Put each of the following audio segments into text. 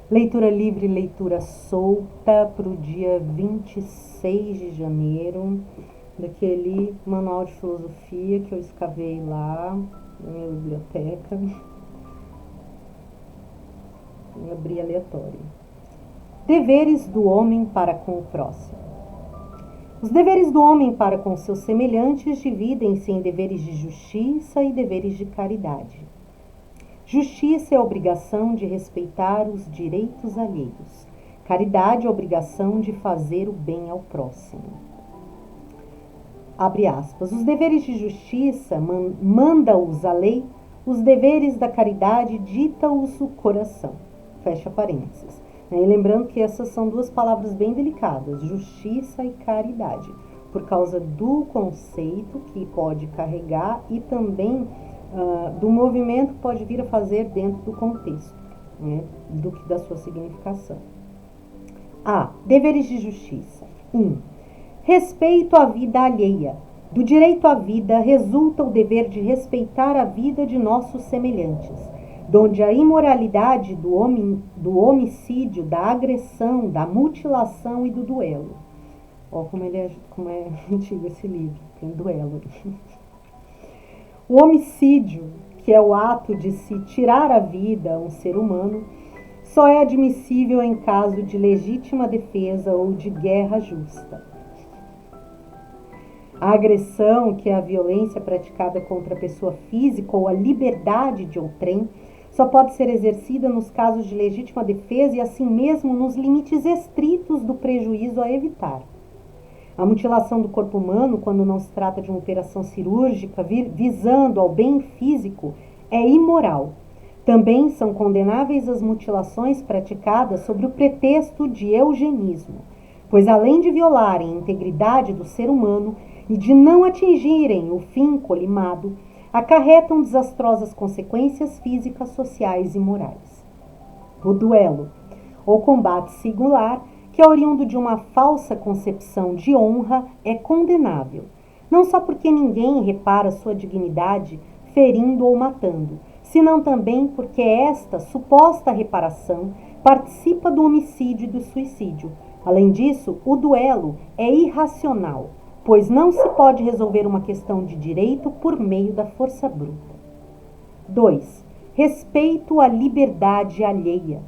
Leitura livre, leitura solta para o dia 26 de janeiro, daquele manual de filosofia que eu escavei lá na minha biblioteca e abri aleatório. Deveres do homem para com o próximo. Os deveres do homem para com seus semelhantes dividem-se em deveres de justiça e deveres de caridade. Justiça é a obrigação de respeitar os direitos alheios. Caridade é a obrigação de fazer o bem ao próximo. Abre aspas. Os deveres de justiça manda-os a lei, os deveres da caridade dita-os o coração. Fecha parênteses. E lembrando que essas são duas palavras bem delicadas, justiça e caridade, por causa do conceito que pode carregar e também do movimento que pode vir a fazer dentro do contexto, né, da sua significação. Deveres de justiça. 1. Respeito à vida alheia. Do direito à vida resulta o dever de respeitar a vida de nossos semelhantes, donde a imoralidade do homicídio, da agressão, da mutilação e do duelo. Como é antigo esse livro, tem duelo. O homicídio, que é o ato de se tirar a vida a um ser humano, só é admissível em caso de legítima defesa ou de guerra justa. A agressão, que é a violência praticada contra a pessoa física ou a liberdade de outrem, só pode ser exercida nos casos de legítima defesa e assim mesmo nos limites estritos do prejuízo a evitar. A mutilação do corpo humano, quando não se trata de uma operação cirúrgica visando ao bem físico, é imoral. Também são condenáveis as mutilações praticadas sob o pretexto de eugenismo, pois além de violarem a integridade do ser humano e de não atingirem o fim colimado, acarretam desastrosas consequências físicas, sociais e morais. O duelo, ou combate singular, que é oriundo de uma falsa concepção de honra, é condenável, não só porque ninguém repara sua dignidade ferindo ou matando, senão também porque esta suposta reparação participa do homicídio e do suicídio. Além disso, o duelo é irracional, pois não se pode resolver uma questão de direito por meio da força bruta. 2. Respeito à liberdade alheia.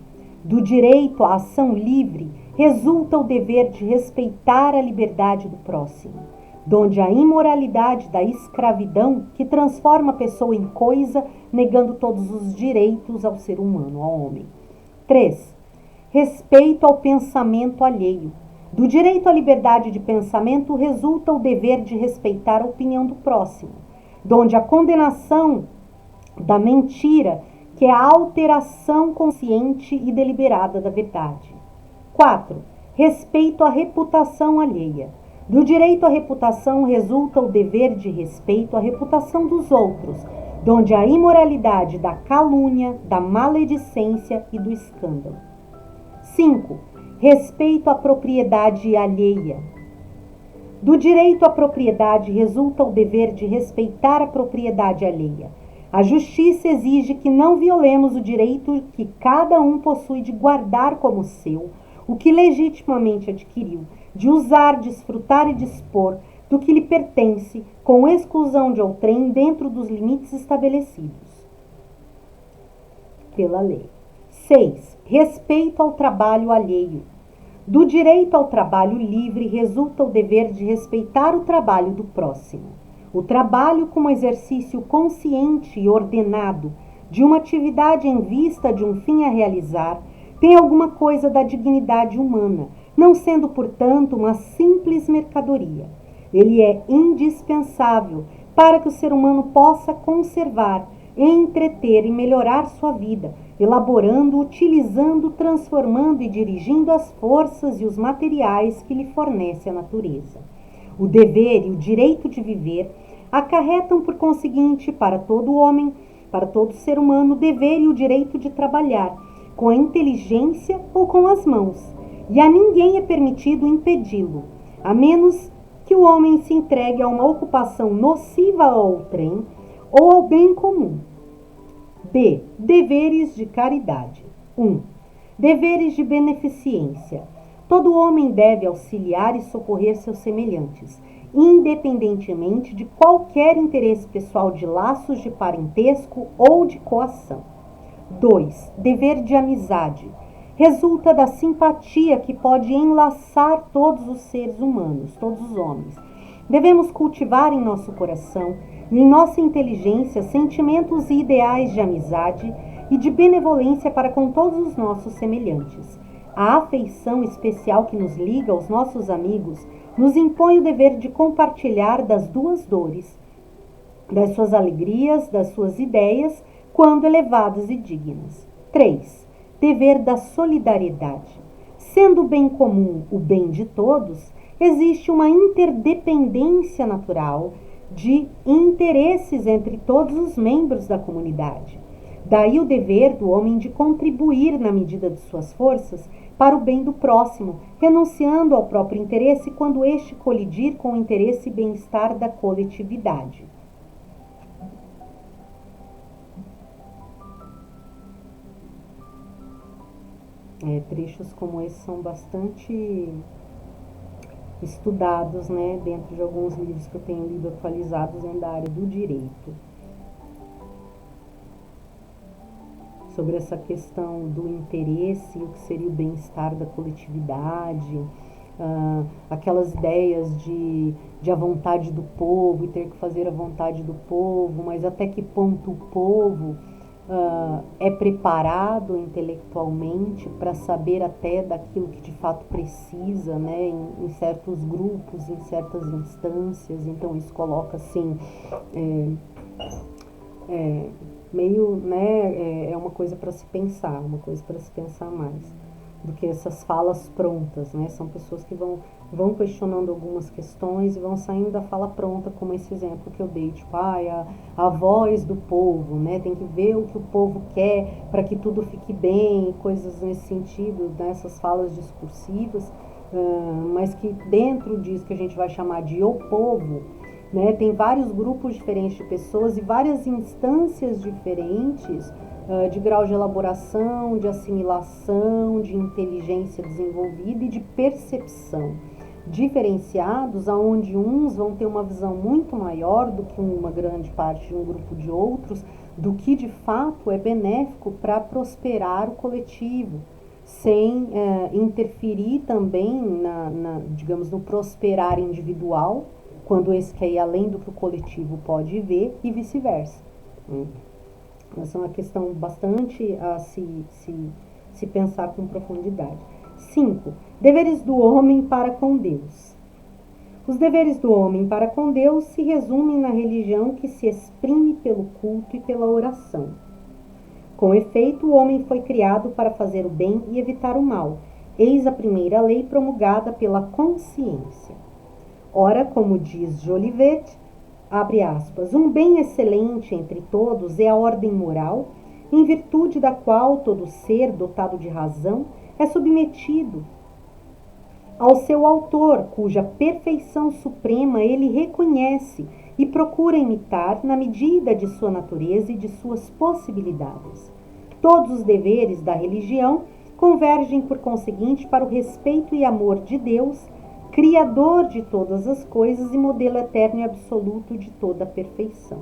Do direito à ação livre resulta o dever de respeitar a liberdade do próximo, donde a imoralidade da escravidão que transforma a pessoa em coisa, negando todos os direitos ao ser humano, ao homem. 3. Respeito ao pensamento alheio. Do direito à liberdade de pensamento resulta o dever de respeitar a opinião do próximo, donde a condenação da mentira, que é a alteração consciente e deliberada da verdade. 4. Respeito à reputação alheia. Do direito à reputação resulta o dever de respeito à reputação dos outros, donde a imoralidade da calúnia, da maledicência e do escândalo. 5. Respeito à propriedade alheia. Do direito à propriedade resulta o dever de respeitar a propriedade alheia. A justiça exige que não violemos o direito que cada um possui de guardar como seu o que legitimamente adquiriu, de usar, desfrutar e dispor do que lhe pertence, com exclusão de outrem dentro dos limites estabelecidos pela lei. 6. Respeito ao trabalho alheio. Do direito ao trabalho livre resulta o dever de respeitar o trabalho do próximo. O trabalho como exercício consciente e ordenado de uma atividade em vista de um fim a realizar tem alguma coisa da dignidade humana, não sendo, portanto, uma simples mercadoria. Ele é indispensável para que o ser humano possa conservar, entreter e melhorar sua vida, elaborando, utilizando, transformando e dirigindo as forças e os materiais que lhe fornece a natureza. O dever e o direito de viver acarretam, por conseguinte, para todo homem, para todo ser humano, o dever e o direito de trabalhar, com a inteligência ou com as mãos, e a ninguém é permitido impedi-lo, a menos que o homem se entregue a uma ocupação nociva ao outrem ou ao bem comum. B. Deveres de caridade. 1. Deveres de beneficência. Todo homem deve auxiliar e socorrer seus semelhantes, independentemente de qualquer interesse pessoal de laços de parentesco ou de coação. 2. Dever de amizade. Resulta da simpatia que pode enlaçar todos os seres humanos, todos os homens. Devemos cultivar em nosso coração e em nossa inteligência sentimentos e ideais de amizade e de benevolência para com todos os nossos semelhantes. A afeição especial que nos liga aos nossos amigos nos impõe o dever de compartilhar das duas dores, das suas alegrias, das suas ideias, quando elevadas e dignas. 3. Dever da solidariedade. Sendo o bem comum o bem de todos, existe uma interdependência natural de interesses entre todos os membros da comunidade. Daí o dever do homem de contribuir na medida de suas forças para o bem do próximo, renunciando ao próprio interesse quando este colidir com o interesse e bem-estar da coletividade. Trechos como esse são bastante estudados, né, dentro de alguns livros que eu tenho lido atualizados da área do direito. Sobre essa questão do interesse, o que seria o bem-estar da coletividade, aquelas ideias de a vontade do povo e ter que fazer a vontade do povo, mas até que ponto o povo é preparado intelectualmente para saber até daquilo que de fato precisa, né, em certos grupos, em certas instâncias. Então isso coloca assim meio, né, é uma coisa para se pensar, uma coisa para se pensar mais do que essas falas prontas, né? São pessoas que vão questionando algumas questões e vão saindo da fala pronta, como esse exemplo que eu dei, tipo, a voz do povo, né? Tem que ver o que o povo quer para que tudo fique bem, coisas nesse sentido, nessas falas discursivas, mas que dentro disso que a gente vai chamar de o povo, né, tem vários grupos diferentes de pessoas e várias instâncias diferentes de grau de elaboração, de assimilação, de inteligência desenvolvida e de percepção, diferenciados, aonde uns vão ter uma visão muito maior do que uma grande parte de um grupo de outros, do que de fato é benéfico para prosperar o coletivo, sem interferir também digamos, no prosperar individual, quando esse quer ir além do que o coletivo pode ver, e vice-versa. Essa é uma questão bastante a se pensar com profundidade. 5. Deveres do homem para com Deus. Os deveres do homem para com Deus se resumem na religião que se exprime pelo culto e pela oração. Com efeito, o homem foi criado para fazer o bem e evitar o mal. Eis a primeira lei promulgada pela consciência. Ora, como diz Jolivet, abre aspas, um bem excelente entre todos é a ordem moral, em virtude da qual todo ser dotado de razão é submetido ao seu autor, cuja perfeição suprema ele reconhece e procura imitar na medida de sua natureza e de suas possibilidades. Todos os deveres da religião convergem, por conseguinte, para o respeito e amor de Deus, Criador de todas as coisas e modelo eterno e absoluto de toda a perfeição.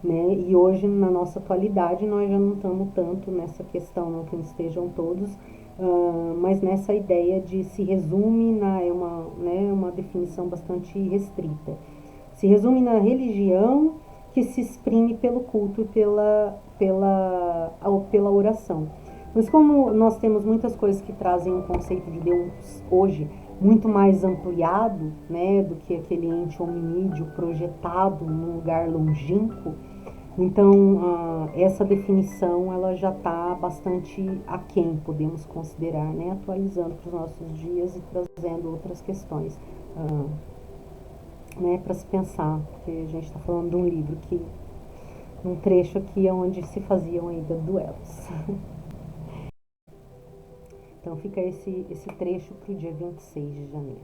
Né? E hoje, na nossa atualidade, nós já não estamos tanto nessa questão, não que não estejam todos, mas nessa ideia de se resume uma definição bastante restrita. Se resume na religião que se exprime pelo culto e pela oração. Mas como nós temos muitas coisas que trazem um conceito de Deus hoje muito mais ampliado, né, do que aquele ente hominídeo projetado num lugar longínquo, então essa definição ela já está bastante aquém, podemos considerar, né, atualizando para os nossos dias e trazendo outras questões, né, para se pensar, porque a gente está falando de um livro que, um trecho aqui onde se faziam ainda duelos. Então fica esse trecho para o dia 26 de janeiro.